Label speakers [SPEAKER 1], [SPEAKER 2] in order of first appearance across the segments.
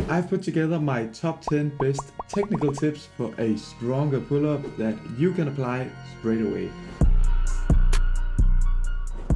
[SPEAKER 1] I've put together my top 10 best technical tips for a stronger pull-up that you can apply straight away.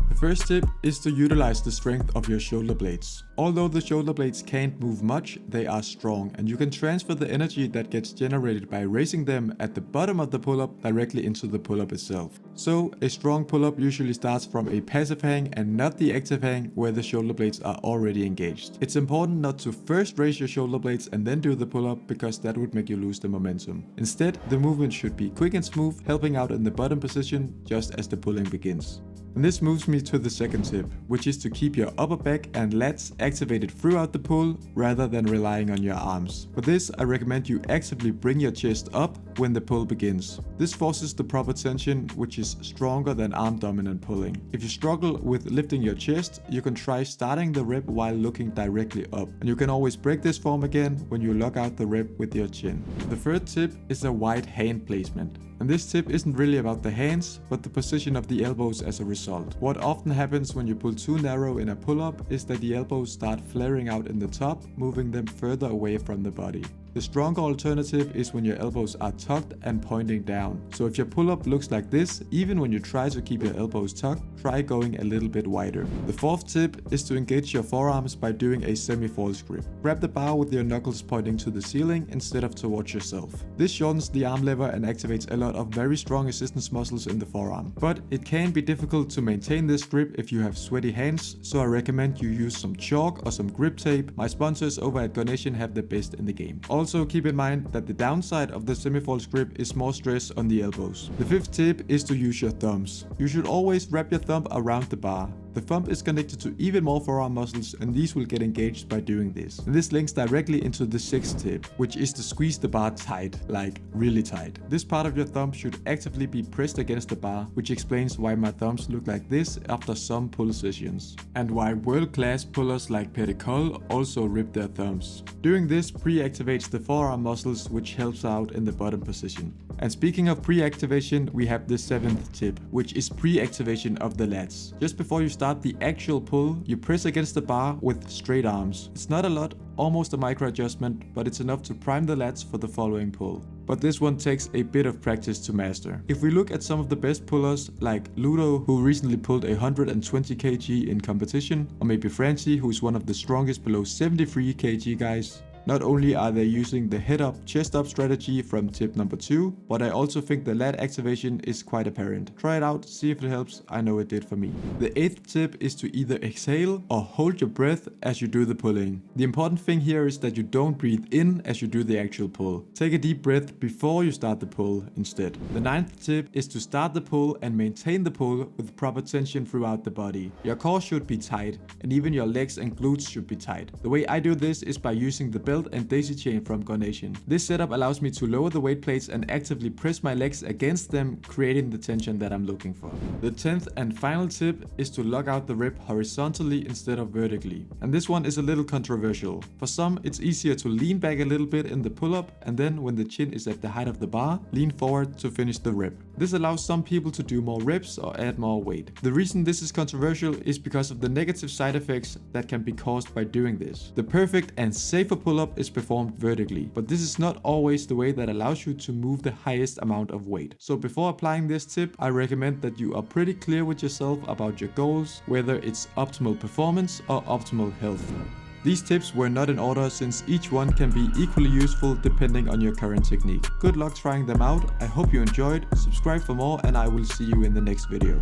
[SPEAKER 1] The first tip is to utilize the strength of your shoulder blades. Although the shoulder blades can't move much, they are strong and you can transfer the energy that gets generated by raising them at the bottom of the pull-up directly into the pull-up itself. So a strong pull-up usually starts from a passive hang and not the active hang where the shoulder blades are already engaged. It's important not to first raise your shoulder blades and then do the pull-up because that would make you lose the momentum. Instead, the movement should be quick and smooth, helping out in the bottom position just as the pulling begins. And this moves me to the second tip, which is to keep your upper back and lats activated throughout the pull rather than relying on your arms. For this, I recommend you actively bring your chest up when the pull begins. This forces the proper tension, which is stronger than arm dominant pulling. If you struggle with lifting your chest, you can try starting the rep while looking directly up. And you can always break this form again when you lock out the rep with your chin. The third tip is a wide hand placement. And this tip isn't really about the hands, but the position of the elbows as a result. What often happens when you pull too narrow in a pull-up is that the elbows start flaring out in the top, moving them further away from the body. The stronger alternative is when your elbows are tucked and pointing down. So if your pull-up looks like this, even when you try to keep your elbows tucked, try going a little bit wider. The fourth tip is to engage your forearms by doing a semi-false grip. Grab the bar with your knuckles pointing to the ceiling instead of towards yourself. This shortens the arm lever and activates a lot of very strong assistance muscles in the forearm. But it can be difficult to maintain this grip if you have sweaty hands, so I recommend you use some chalk or some grip tape. My sponsors over at Gonation have the best in the game. Also keep in mind that the downside of the semi-false grip is more stress on the elbows. The fifth tip is to use your thumbs. You should always wrap your thumb around the bar. The thumb is connected to even more forearm muscles and these will get engaged by doing this. And this links directly into the sixth tip, which is to squeeze the bar tight, like really tight. This part of your thumb should actively be pressed against the bar, which explains why my thumbs look like this after some pull sessions. And why world-class pullers like Petticol also rip their thumbs. Doing this pre-activates the forearm muscles, which helps out in the bottom position. And speaking of pre-activation, we have the seventh tip, which is pre-activation of the lats. Just before you start the actual pull, you press against the bar with straight arms. It's not a lot, almost a micro adjustment, but it's enough to prime the lats for the following pull. But this one takes a bit of practice to master. If we look at some of the best pullers like Ludo, who recently pulled 120 kg in competition, or maybe Francie, who is one of the strongest below 73 kg guys, not only are they using the head up, chest up strategy from tip number 2, but I also think the lat activation is quite apparent. Try it out, see if it helps, I know it did for me. The eighth tip is to either exhale or hold your breath as you do the pulling. The important thing here is that you don't breathe in as you do the actual pull. Take a deep breath before you start the pull instead. The ninth tip is to start the pull and maintain the pull with proper tension throughout the body. Your core should be tight and even your legs and glutes should be tight. The way I do this is by using the belt and daisy chain from Gonation. This setup allows me to lower the weight plates and actively press my legs against them, creating the tension that I'm looking for. The 10th and final tip is to lock out the rep horizontally instead of vertically. And this one is a little controversial. For some, it's easier to lean back a little bit in the pull-up and then when the chin is at the height of the bar, lean forward to finish the rep. This allows some people to do more reps or add more weight. The reason this is controversial is because of the negative side effects that can be caused by doing this. The perfect and safer pull-up is performed vertically, but this is not always the way that allows you to move the highest amount of weight. So before applying this tip, I recommend that you are pretty clear with yourself about your goals, whether it's optimal performance or optimal health. These tips were not in order since each one can be equally useful depending on your current technique. Good luck trying them out, I hope you enjoyed, subscribe for more and I will see you in the next video.